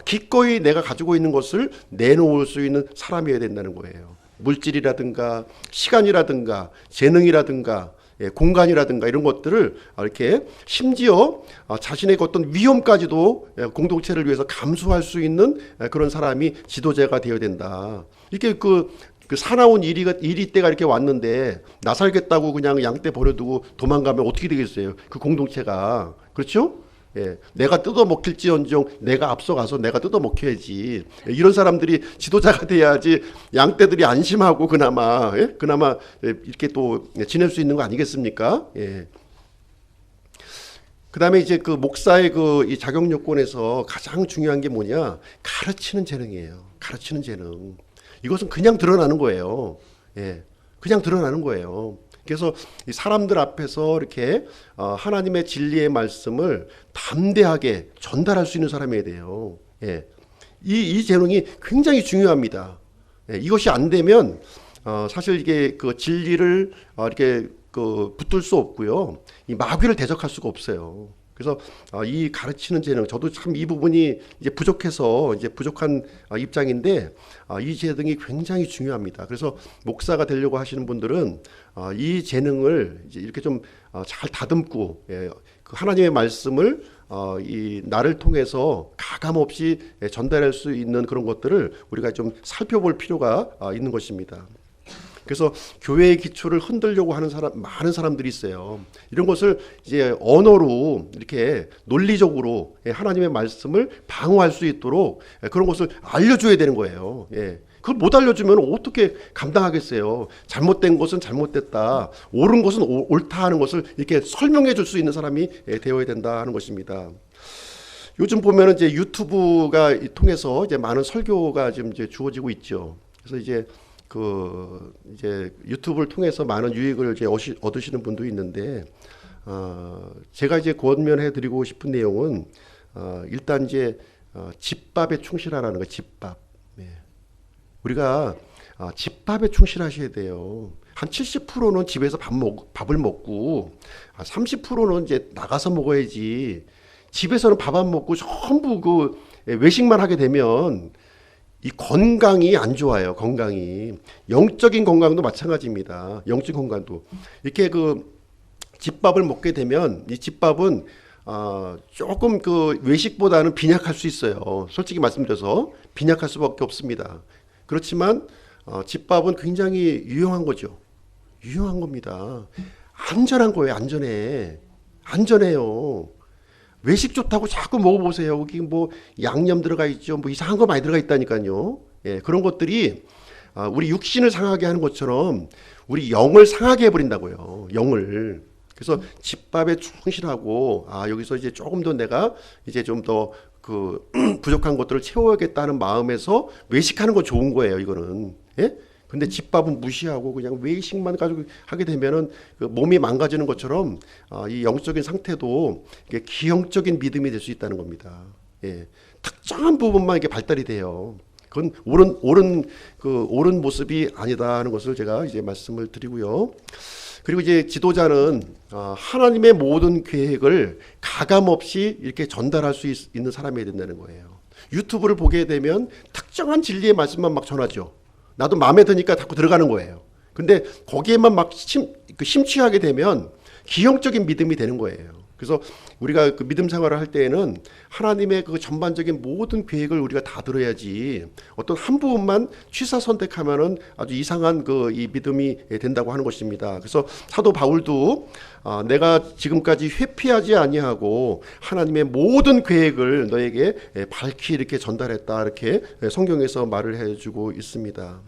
기꺼이 내가 가지고 있는 것을 내놓을 수 있는 사람이어야 된다는 거예요. 물질이라든가 시간이라든가 재능이라든가 공간이라든가 이런 것들을 이렇게 심지어 자신의 어떤 위험까지도 공동체를 위해서 감수할 수 있는 그런 사람이 지도자가 되어야 된다. 이렇게 그 사나운 일이 때가 이렇게 왔는데 나 살겠다고 그냥 양떼 버려두고 도망가면 어떻게 되겠어요? 그 공동체가. 그렇죠? 예, 내가 뜯어 먹힐지언정 내가 앞서가서 내가 뜯어 먹혀야지. 이런 사람들이 지도자가 돼야지 양떼들이 안심하고 그나마 이렇게 또 지낼 수 있는 거 아니겠습니까? 예. 그다음에 이제 그 목사의 이 자격 요건에서 가장 중요한 게 뭐냐? 가르치는 재능이에요. 가르치는 재능. 이것은 그냥 드러나는 거예요. 예, 그냥 드러나는 거예요. 그래서 이 사람들 앞에서 이렇게 하나님의 진리의 말씀을 담대하게 전달할 수 있는 사람이어야 돼요. 예, 이 재능이 굉장히 중요합니다. 예, 이것이 안 되면 사실 이게 그 진리를 이렇게 붙들 수 없고요, 이 마귀를 대적할 수가 없어요. 그래서 이 가르치는 재능, 저도 참 이 부분이 이제 부족해서 이제 부족한 입장인데 이 재능이 굉장히 중요합니다. 그래서 목사가 되려고 하시는 분들은 이 재능을 이제 이렇게 좀 잘 다듬고, 예, 그 하나님의 말씀을 이 나를 통해서 가감 없이 전달할 수 있는 그런 것들을 우리가 좀 살펴볼 필요가 있는 것입니다. 그래서 교회의 기초를 흔들려고 하는 많은 사람들이 있어요. 이런 것을 이제 언어로 이렇게 논리적으로 하나님의 말씀을 방어할 수 있도록 그런 것을 알려줘야 되는 거예요. 예. 그걸 못 알려주면 어떻게 감당하겠어요? 잘못된 것은 잘못됐다, 옳은 것은 옳다 하는 것을 이렇게 설명해 줄 수 있는 사람이 되어야 된다 하는 것입니다. 요즘 보면은 이제 유튜브가 통해서 이제 많은 설교가 지금 이제 주어지고 있죠. 그래서 이제 유튜브를 통해서 많은 유익을 이제 얻으시는 분도 있는데, 제가 이제 권면해 드리고 싶은 내용은, 일단 이제, 집밥에 충실하라는 거예요. 집밥. 네. 우리가, 집밥에 충실하셔야 돼요. 한 70%는 집에서 밥을 먹고, 30%는 이제 나가서 먹어야지. 집에서는 밥 안 먹고 전부 외식만 하게 되면, 이 건강이 안 좋아요. 건강이. 영적인 건강도 마찬가지입니다. 영적인 건강도. 이렇게 집밥을 먹게 되면 이 집밥은 조금 외식보다는 빈약할 수 있어요. 솔직히 말씀드려서 빈약할 수밖에 없습니다. 그렇지만 집밥은 굉장히 유용한 거죠. 유용한 겁니다. 안전한 거예요. 안전해요. 외식 좋다고 자꾸 먹어보세요. 거기 뭐 양념 들어가 있죠. 뭐 이상한 거 많이 들어가 있다니까요. 예, 그런 것들이 우리 육신을 상하게 하는 것처럼 우리 영을 상하게 해버린다고요. 영을. 그래서 집밥에 충실하고, 여기서 이제 조금 더 내가 이제 좀 더 부족한 것들을 채워야겠다는 마음에서 외식하는 거 좋은 거예요. 이거는. 예? 근데 집밥은 무시하고 그냥 외식만 가지고 하게 되면은 몸이 망가지는 것처럼 이 영적인 상태도 이게 기형적인 믿음이 될 수 있다는 겁니다. 예. 특정한 부분만 이게 발달이 돼요. 그건 옳은 모습이 아니다 하는 것을 제가 이제 말씀을 드리고요. 그리고 이제 지도자는 하나님의 모든 계획을 가감 없이 이렇게 전달할 수 있는 사람이 된다는 거예요. 유튜브를 보게 되면 특정한 진리의 말씀만 막 전하죠. 나도 마음에 드니까 자꾸 들어가는 거예요. 근데 거기에만 막 심취하게 되면 기형적인 믿음이 되는 거예요. 그래서 우리가 그 믿음 생활을 할 때에는 하나님의 그 전반적인 모든 계획을 우리가 다 들어야지 어떤 한 부분만 취사 선택하면은 아주 이상한 그 이 믿음이 된다고 하는 것입니다. 그래서 사도 바울도 내가 지금까지 회피하지 아니하고 하나님의 모든 계획을 너에게 밝히 이렇게 전달했다, 이렇게 성경에서 말을 해주고 있습니다.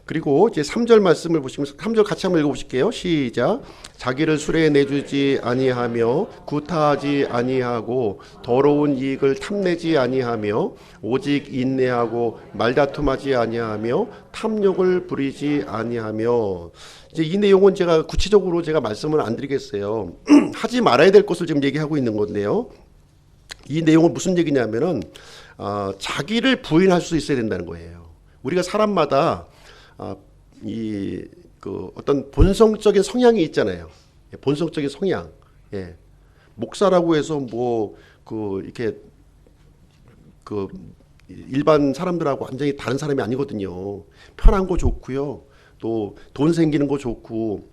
그리고 이제 3절 말씀을 보시면 3절 같이 한번 읽어보실게요. 시작. 자기를 술에 내주지 아니하며 구타하지 아니하고 더러운 이익을 탐내지 아니하며 오직 인내하고 말다툼하지 아니하며 탐욕을 부리지 아니하며. 이제 이 내용은 제가 구체적으로 제가 말씀을 안 드리겠어요. 하지 말아야 될 것을 지금 얘기하고 있는 건데요. 이 내용은 무슨 얘기냐면은 자기를 부인할 수 있어야 된다는 거예요. 우리가 사람마다 그 어떤 본성적인 성향이 있잖아요. 본성적인 성향. 예. 목사라고 해서 뭐 그 이렇게 그 일반 사람들하고 완전히 다른 사람이 아니거든요. 편한 거 좋고요. 또 돈 생기는 거 좋고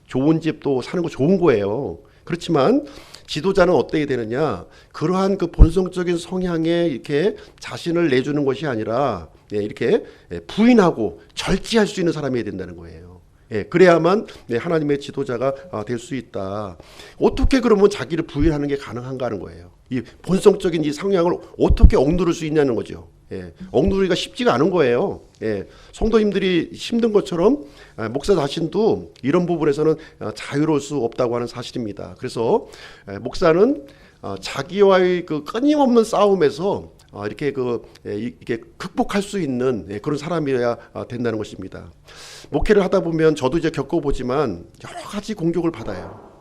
좋은 집도 사는 거 좋은 거예요. 그렇지만 지도자는 어떻게 되느냐? 그러한 그 본성적인 성향에 이렇게 자신을 내주는 것이 아니라 이렇게 부인하고 절제할 수 있는 사람이 된다는 거예요. 그래야만 하나님의 지도자가 될 수 있다. 어떻게 그러면 자기를 부인하는 게 가능한가 하는 거예요. 이 본성적인 이 성향을 어떻게 억누를 수 있냐는 거죠. 억누르기가 쉽지가 않은 거예요. 성도님들이 힘든 것처럼 목사 자신도 이런 부분에서는 자유로울 수 없다고 하는 사실입니다. 그래서 목사는 자기와의 그 끊임없는 싸움에서 이렇게 이게 극복할 수 있는 그런 사람이어야 된다는 것입니다. 목회를 하다 보면 저도 이제 겪어보지만 여러 가지 공격을 받아요.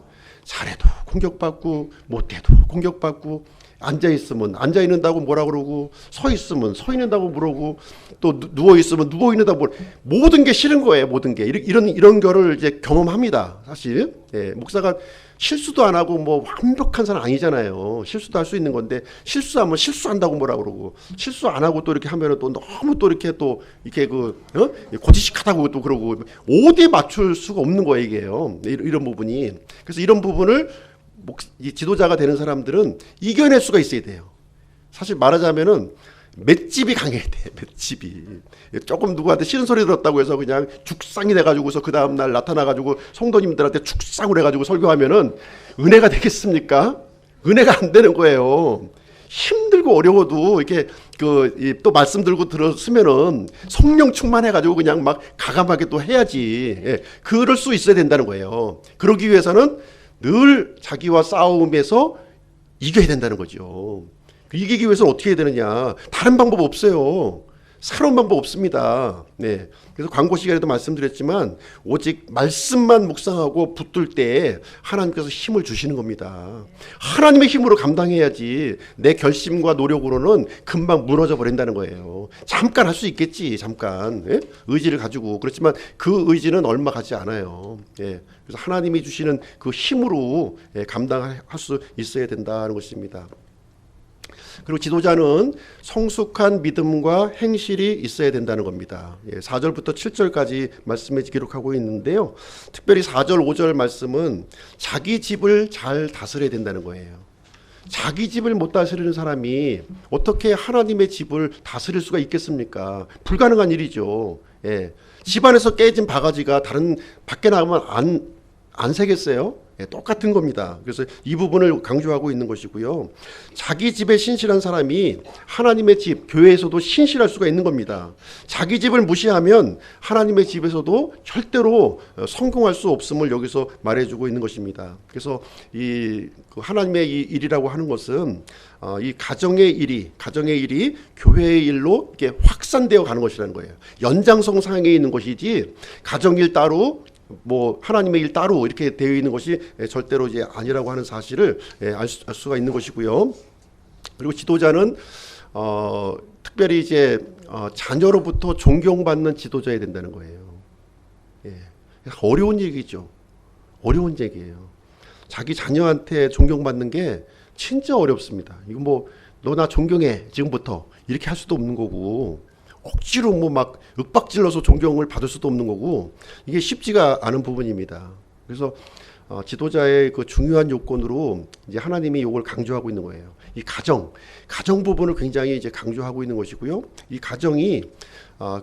잘해도 공격받고 못해도 공격받고, 앉아있으면 앉아있는다고 뭐라 그러고, 서있으면 서있는다고 그러고, 또 누워있으면 누워있는다고, 모든 게 싫은 거예요. 모든 게 이런 거를 이제 경험합니다. 사실 목사가 실수도 안 하고 뭐 완벽한 사람 아니잖아요. 실수도 할 수 있는 건데, 실수하면 실수한다고 뭐라 그러고, 실수 안 하고 또 이렇게 하면은 또 너무 또 이렇게 고지식하다고 또 그러고, 어디에 맞출 수가 없는 거예요, 이게요. 이런 부분이. 그래서 이런 부분을 이 지도자가 되는 사람들은 이겨낼 수가 있어야 돼요. 사실 말하자면은 맷집이 강해야 돼. 맷집이. 조금 누구한테 싫은 소리 들었다고 해서 그냥 죽상이 돼가지고서 그 다음날 나타나가지고 성도님들한테 죽상을 해가지고 설교하면은 은혜가 되겠습니까? 은혜가 안 되는 거예요. 힘들고 어려워도 이렇게 또 말씀 들고 들었으면은 성령 충만해가지고 그냥 막 가감하게 또 해야지. 그럴 수 있어야 된다는 거예요. 그러기 위해서는 늘 자기와 싸움에서 이겨야 된다는 거죠. 이기기 위해서는 어떻게 해야 되느냐? 다른 방법 없어요. 새로운 방법 없습니다. 그래서 광고 시간에도 말씀드렸지만 오직 말씀만 묵상하고 붙들 때 하나님께서 힘을 주시는 겁니다. 하나님의 힘으로 감당해야지 내 결심과 노력으로는 금방 무너져 버린다는 거예요. 잠깐 할 수 있겠지, 잠깐. 의지를 가지고. 그렇지만 그 의지는 얼마 가지 않아요. 그래서 하나님이 주시는 그 힘으로 감당할 수 있어야 된다는 것입니다. 그리고 지도자는 성숙한 믿음과 행실이 있어야 된다는 겁니다. 4절부터 7절까지 말씀에 기록하고 있는데요. 특별히 4절, 5절 말씀은 자기 집을 잘 다스려야 된다는 거예요. 자기 집을 못 다스리는 사람이 어떻게 하나님의 집을 다스릴 수가 있겠습니까? 불가능한 일이죠. 집안에서 깨진 바가지가 다른 밖에 나가면 안 새겠어요? 똑같은 겁니다. 그래서 이 부분을 강조하고 있는 것이고요. 자기 집에 신실한 사람이 하나님의 집, 교회에서도 신실할 수가 있는 겁니다. 자기 집을 무시하면 하나님의 집에서도 절대로 성공할 수 없음을 여기서 말해주고 있는 것입니다. 그래서 하나님의 이 일이라고 하는 것은 이 가정의 일이 교회의 일로 이렇게 확산되어 가는 것이라는 거예요. 연장선상에 있는 것이지 가정일 따로 뭐 하나님의 일 따로 이렇게 되어 있는 것이 절대로 이제 아니라고 하는 사실을 알 수가 있는 것이고요. 그리고 지도자는 특별히 이제 자녀로부터 존경받는 지도자야 된다는 거예요. 어려운 얘기죠. 어려운 얘기예요. 자기 자녀한테 존경받는 게 진짜 어렵습니다. 이거 뭐 너 나 존경해 지금부터 이렇게 할 수도 없는 거고, 억지로 뭐 막 윽박질러서 존경을 받을 수도 없는 거고 이게 쉽지가 않은 부분입니다. 그래서 지도자의 그 중요한 요건으로 이제 하나님이 이걸 강조하고 있는 거예요. 이 가정 부분을 굉장히 이제 강조하고 있는 것이고요. 이 가정이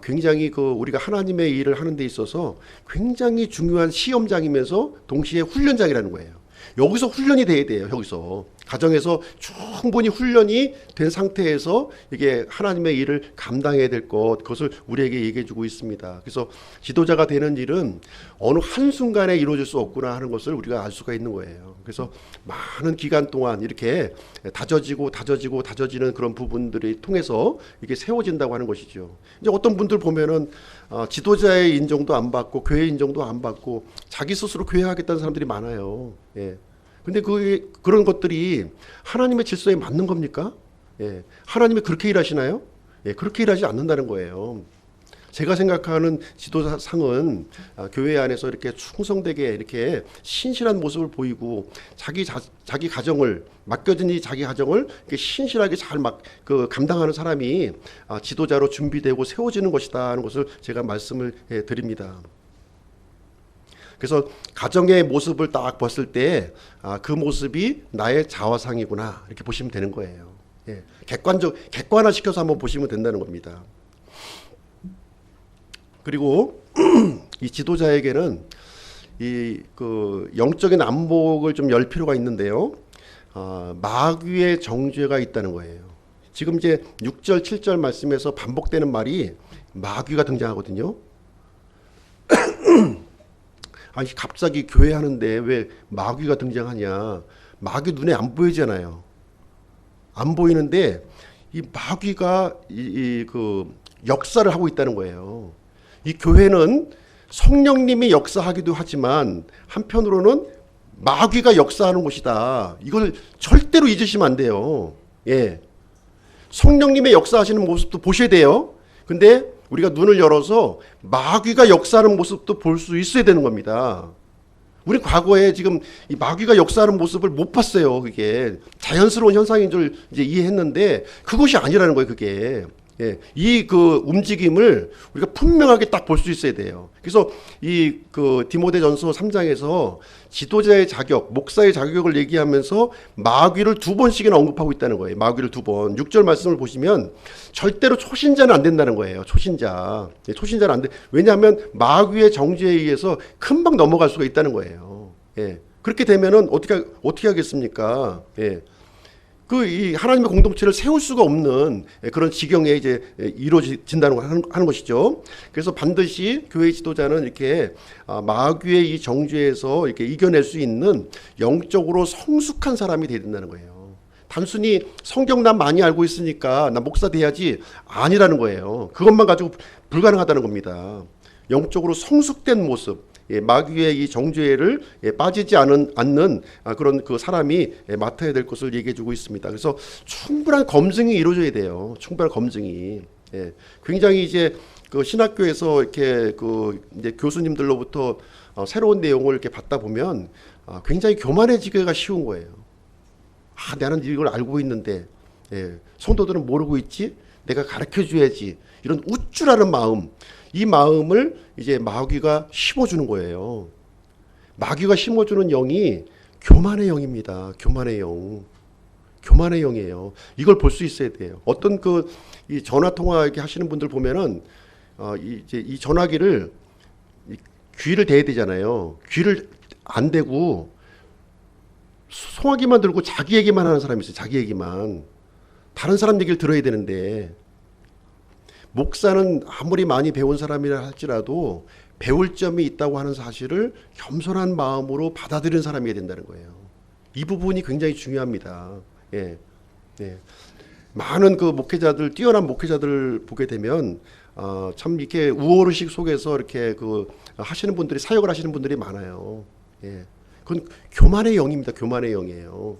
굉장히 그 우리가 하나님의 일을 하는 데 있어서 굉장히 중요한 시험장이면서 동시에 훈련장이라는 거예요. 여기서 훈련이 돼야 돼요. 여기서 가정에서 충분히 훈련이 된 상태에서 이게 하나님의 일을 감당해야 될 그것을 우리에게 얘기해 주고 있습니다. 그래서 지도자가 되는 일은 어느 한순간에 이루어질 수 없구나 하는 것을 우리가 알 수가 있는 거예요. 그래서 많은 기간 동안 이렇게 다져지는 그런 부분들이 통해서 이게 세워진다고 하는 것이죠. 이제 어떤 분들 보면은 지도자의 인정도 안 받고 교회 인정도 안 받고 자기 스스로 교회 하겠다는 사람들이 많아요. 예. 근데 그런 것들이 하나님의 질서에 맞는 겁니까? 예. 하나님이 그렇게 일하시나요? 예. 그렇게 일하지 않는다는 거예요. 제가 생각하는 지도자상은 교회 안에서 이렇게 충성되게 이렇게 신실한 모습을 보이고 자기 가정을 맡겨진 이 자기 가정을 이렇게 신실하게 잘 감당하는 사람이 지도자로 준비되고 세워지는 것이다 하는 것을 제가 말씀을 드립니다. 그래서 가정의 모습을 딱 봤을 때 그 모습이 나의 자화상이구나 이렇게 보시면 되는 거예요. 예. 객관화시켜서 한번 보시면 된다는 겁니다. 그리고 이 지도자에게는 이 그 영적인 안목을 좀 열 필요가 있는데요. 마귀의 정죄가 있다는 거예요. 지금 이제 6절, 7절 말씀에서 반복되는 말이 마귀가 등장하거든요. 아니 갑자기 교회 하는데 왜 마귀가 등장하냐? 마귀 눈에 안 보이잖아요. 안 보이는데 이 마귀가 그 역사를 하고 있다는 거예요. 이 교회는 성령님이 역사하기도 하지만 한편으로는 마귀가 역사하는 곳이다. 이걸 절대로 잊으시면 안 돼요. 예. 성령님의 역사하시는 모습도 보셔야 돼요. 근데 우리가 눈을 열어서 마귀가 역사하는 모습도 볼 수 있어야 되는 겁니다. 우리 과거에 지금 이 마귀가 역사하는 모습을 못 봤어요. 그게 자연스러운 현상인 줄 이제 이해했는데 그것이 아니라는 거예요. 그게. 예, 이 그 움직임을 우리가 분명하게 딱 볼 수 있어야 돼요. 그래서 이 그 디모데전서 3장에서 지도자의 자격, 목사의 자격을 얘기하면서 마귀를 2번씩이나 언급하고 있다는 거예요. 마귀를 2번. 6절 말씀을 보시면 절대로 초신자는 안 된다는 거예요. 초신자는 안 돼. 왜냐하면 마귀의 정죄에 의해서 금방 넘어갈 수가 있다는 거예요. 예. 그렇게 되면은 어떻게 하겠습니까? 예. 이 하나님의 공동체를 세울 수가 없는 그런 지경에 이제 이루어진다는 걸 하는 것이죠. 그래서 반드시 교회 지도자는 이렇게 마귀의 이 정죄에서 이렇게 이겨낼 수 있는 영적으로 성숙한 사람이 되어야 된다는 거예요. 단순히 성경 난 많이 알고 있으니까 나 목사 돼야지 아니라는 거예요. 그것만 가지고 불가능하다는 겁니다. 영적으로 성숙된 모습. 마귀의 이 정죄를 빠지지 않는 그런 그 사람이 맡아야 될 것을 얘기해 주고 있습니다. 그래서 충분한 검증이 이루어져야 돼요. 충분한 검증이. 굉장히 이제 그 신학교에서 이렇게 그 이제 교수님들로부터 새로운 내용을 이렇게 받다 보면 굉장히 교만해지기가 쉬운 거예요. 나는 이걸 알고 있는데 성도들은 모르고 있지? 내가 가르쳐 줘야지. 이런 우쭐하는 마음. 이 마음을 이제 마귀가 심어주는 거예요. 마귀가 심어주는 영이 교만의 영입니다. 교만의 영이에요. 이걸 볼 수 있어야 돼요. 어떤 이 전화 통화하기 하시는 분들 보면은 이제 이 전화기를 귀를 대야 되잖아요. 귀를 안 대고 송화기만 들고 자기 얘기만 하는 사람이 있어요. 자기 얘기만. 다른 사람 얘기를 들어야 되는데. 목사는 아무리 많이 배운 사람이라 할지라도 배울 점이 있다고 하는 사실을 겸손한 마음으로 받아들이는 사람이 된다는 거예요. 이 부분이 굉장히 중요합니다. 많은 그 뛰어난 목회자들 보게 되면 참 이렇게 우월의식 속에서 이렇게 하시는 분들이 사역을 하시는 분들이 많아요. 그건 교만의 영입니다. 교만의 영이에요.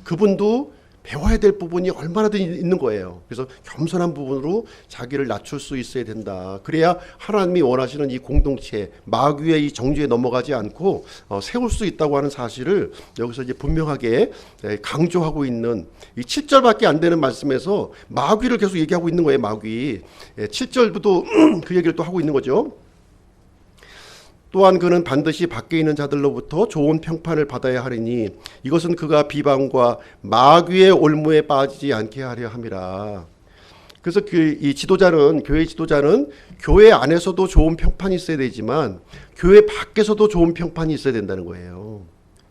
그분도 배워야 될 부분이 얼마나든 있는 거예요. 그래서 겸손한 부분으로 자기를 낮출 수 있어야 된다. 그래야 하나님이 원하시는 이 공동체, 마귀의 이 정죄에 넘어가지 않고 세울 수 있다고 하는 사실을 여기서 이제 분명하게 강조하고 있는, 이 7절밖에 안 되는 말씀에서 마귀를 계속 얘기하고 있는 거예요. 마귀. 7절부터 그 얘기를 또 하고 있는 거죠. 또한 그는 반드시 밖에 있는 자들로부터 좋은 평판을 받아야 하리니 이것은 그가 비방과 마귀의 올무에 빠지지 않게 하려 함이라. 그래서 이 지도자는, 교회 지도자는 교회 안에서도 좋은 평판이 있어야 되지만 교회 밖에서도 좋은 평판이 있어야 된다는 거예요.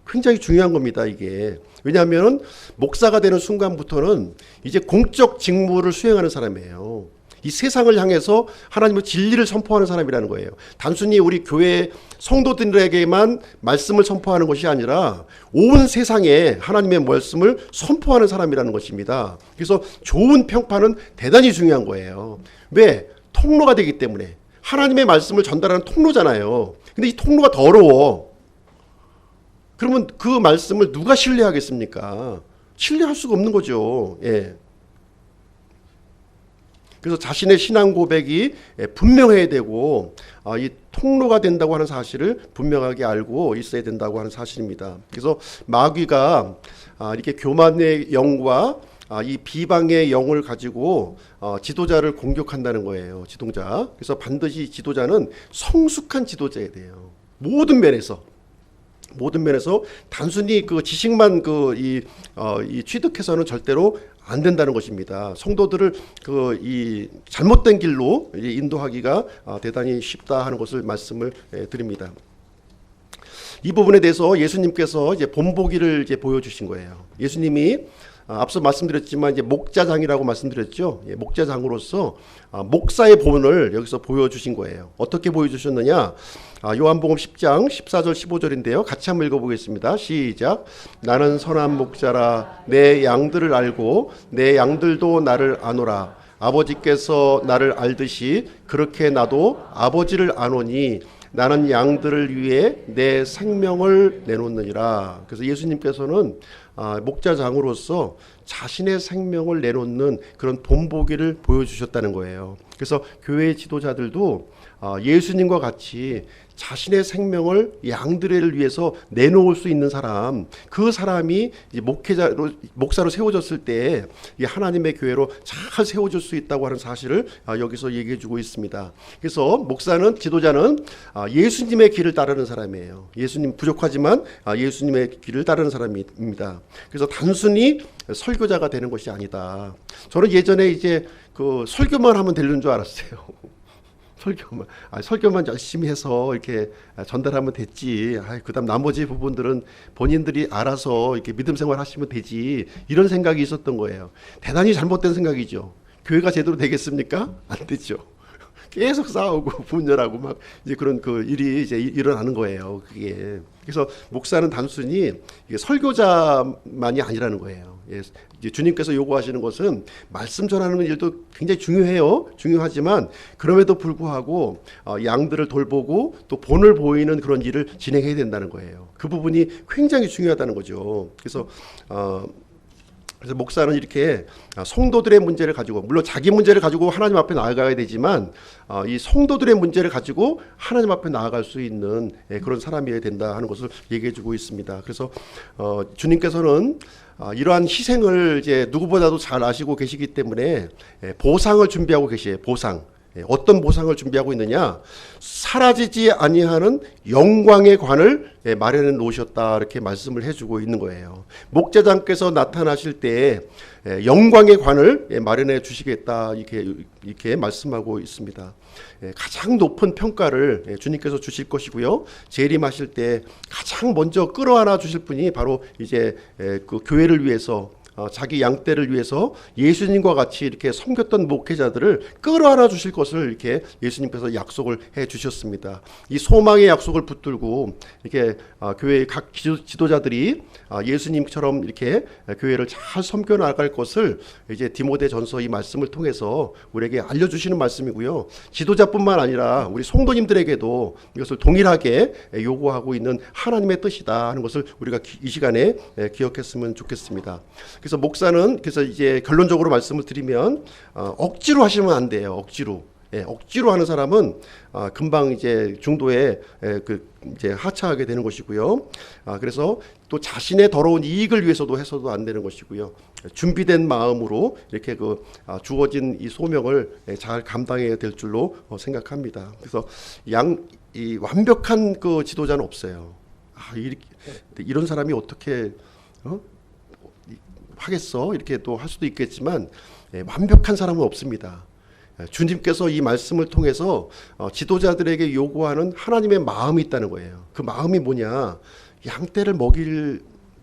굉장히 중요한 겁니다, 이게. 왜냐하면 목사가 되는 순간부터는 이제 공적 직무를 수행하는 사람이에요. 이 세상을 향해서 하나님의 진리를 선포하는 사람이라는 거예요. 단순히 우리 교회 성도들에게만 말씀을 선포하는 것이 아니라 온 세상에 하나님의 말씀을 선포하는 사람이라는 것입니다. 그래서 좋은 평판은 대단히 중요한 거예요. 왜? 통로가 되기 때문에. 하나님의 말씀을 전달하는 통로잖아요. 근데 이 통로가 더러워. 그러면 그 말씀을 누가 신뢰하겠습니까? 신뢰할 수가 없는 거죠. 예. 그래서 자신의 신앙 고백이 분명해야 되고 이 통로가 된다고 하는 사실을 분명하게 알고 있어야 된다고 하는 사실입니다. 그래서 마귀가 이렇게 교만의 영과 이 비방의 영을 가지고 지도자를 공격한다는 거예요. 지도자. 그래서 반드시 지도자는 성숙한 지도자야 돼요. 모든 면에서 단순히 그 지식만 이 취득해서는 절대로 안 된다는 것입니다. 성도들을 이 잘못된 길로 인도하기가 대단히 쉽다 하는 것을 말씀을 드립니다. 이 부분에 대해서 예수님께서 이제 본보기를 이제 보여주신 거예요. 예수님이 앞서 말씀드렸지만 이제 목자장이라고 말씀드렸죠. 목자장으로서 목사의 본을 여기서 보여주신 거예요. 어떻게 보여주셨느냐? 요한복음 10장 14절 15절인데요. 같이 한번 읽어보겠습니다. 시작. 나는 선한 목자라 내 양들을 알고 내 양들도 나를 아노라. 아버지께서 나를 알듯이 그렇게 나도 아버지를 아노니 나는 양들을 위해 내 생명을 내놓느니라. 그래서 예수님께서는 목자장으로서 자신의 생명을 내놓는 그런 본보기를 보여주셨다는 거예요. 그래서 교회 지도자들도 예수님과 같이 자신의 생명을 양들을 위해서 내놓을 수 있는 사람, 그 사람이 목사로 세워졌을 때 하나님의 교회로 잘 세워질 수 있다고 하는 사실을 여기서 얘기해주고 있습니다. 그래서 목사는, 지도자는 예수님의 길을 따르는 사람이에요. 예수님 부족하지만 예수님의 길을 따르는 사람입니다. 그래서 단순히 설교자가 되는 것이 아니다. 저는 예전에 이제 그 설교만 하면 되는 줄 알았어요. 설교만 열심히 해서 이렇게 전달하면 됐지. 그다음 나머지 부분들은 본인들이 알아서 이렇게 믿음 생활 하시면 되지. 이런 생각이 있었던 거예요. 대단히 잘못된 생각이죠. 교회가 제대로 되겠습니까? 안 되죠. 계속 싸우고 분열하고 막 이제 그런 그 일이 이제 일어나는 거예요. 그게. 그래서 목사는 단순히 설교자만이 아니라는 거예요. 이제 주님께서 요구하시는 것은 말씀 전하는 일도 굉장히 중요하지만 그럼에도 불구하고 양들을 돌보고 또 본을 보이는 그런 일을 진행해야 된다는 거예요. 그 부분이 굉장히 중요하다는 거죠. 그래서 목사는 이렇게 성도들의 문제를 가지고, 물론 자기 문제를 가지고 하나님 앞에 나아가야 되지만 이 성도들의 문제를 가지고 하나님 앞에 나아갈 수 있는 그런 사람이어야 된다 하는 것을 얘기해주고 있습니다. 그래서 주님께서는 이러한 희생을 이제 누구보다도 잘 아시고 계시기 때문에 보상을 준비하고 계시에요. 보상. 어떤 보상을 준비하고 있느냐? 사라지지 아니하는 영광의 관을 마련해 놓으셨다, 이렇게 말씀을 해주고 있는 거예요. 목자장께서 나타나실 때 영광의 관을 마련해 주시겠다, 이렇게 말씀하고 있습니다. 가장 높은 평가를 주님께서 주실 것이고요. 재림하실 때 가장 먼저 끌어안아 주실 분이 바로 이제 그 교회를 위해서, 자기 양떼를 위해서 예수님과 같이 이렇게 섬겼던 목회자들을 끌어안아 주실 것을 이렇게 예수님께서 약속을 해 주셨습니다. 이 소망의 약속을 붙들고 이렇게 교회의 각 지도자들이 예수님처럼 이렇게 교회를 잘 섬겨 나갈 것을 이제 디모데전서 이 말씀을 통해서 우리에게 알려주시는 말씀이고요. 지도자뿐만 아니라 우리 성도님들에게도 이것을 동일하게 요구하고 있는 하나님의 뜻이다 하는 것을 우리가 이 시간에 기억했으면 좋겠습니다. 그래서 목사는 그래서 이제 결론적으로 말씀을 드리면 억지로 하시면 안 돼요. 억지로. 예, 억지로 하는 사람은 금방 이제 중도에 이제 하차하게 되는 것이고요. 그래서 또 자신의 더러운 이익을 위해서도 해서도 안 되는 것이고요. 준비된 마음으로 이렇게 주어진 이 소명을 잘 감당해야 될 줄로 생각합니다. 그래서 이 완벽한 그 지도자는 없어요. 이런 사람이 어떻게 하겠어? 이렇게 또 할 수도 있겠지만 완벽한 사람은 없습니다. 주님께서 이 말씀을 통해서 지도자들에게 요구하는 하나님의 마음이 있다는 거예요. 그 마음이 뭐냐? 양떼를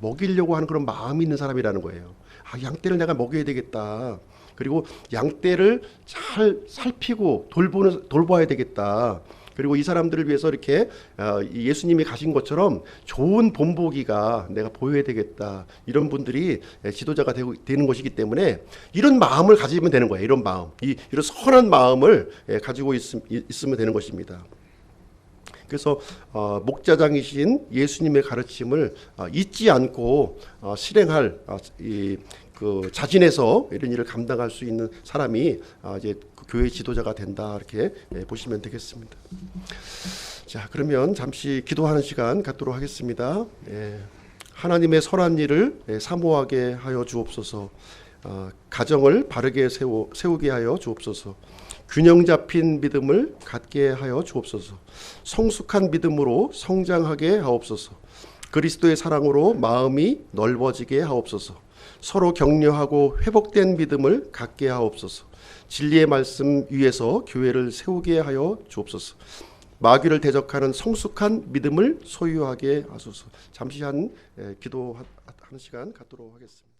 먹이려고 하는 그런 마음이 있는 사람이라는 거예요. 양떼를 내가 먹여야 되겠다. 그리고 양떼를 잘 살피고 돌봐야 되겠다. 그리고 이 사람들을 위해서 이렇게 예수님이 가신 것처럼 좋은 본보기가 내가 보여야 되겠다. 이런 분들이 지도자가 되는 것이기 때문에 이런 마음을 가지면 되는 거예요. 이런 마음, 이런 선한 마음을 가지고 있으면 되는 것입니다. 그래서 목자장이신 예수님의 가르침을 잊지 않고 실행할 그 자진해서 이런 일을 감당할 수 있는 사람이 이제 교회 지도자가 된다, 이렇게 보시면 되겠습니다. 자, 그러면 잠시 기도하는 시간 갖도록 하겠습니다. 하나님의 선한 일을 사모하게 하여 주옵소서. 가정을 바르게 세우게 하여 주옵소서. 균형 잡힌 믿음을 갖게 하여 주옵소서. 성숙한 믿음으로 성장하게 하옵소서. 그리스도의 사랑으로 마음이 넓어지게 하옵소서. 서로 격려하고 회복된 믿음을 갖게 하옵소서. 진리의 말씀 위에서 교회를 세우게 하여 주옵소서. 마귀를 대적하는 성숙한 믿음을 소유하게 하소서. 잠시 기도하는 시간 갖도록 하겠습니다.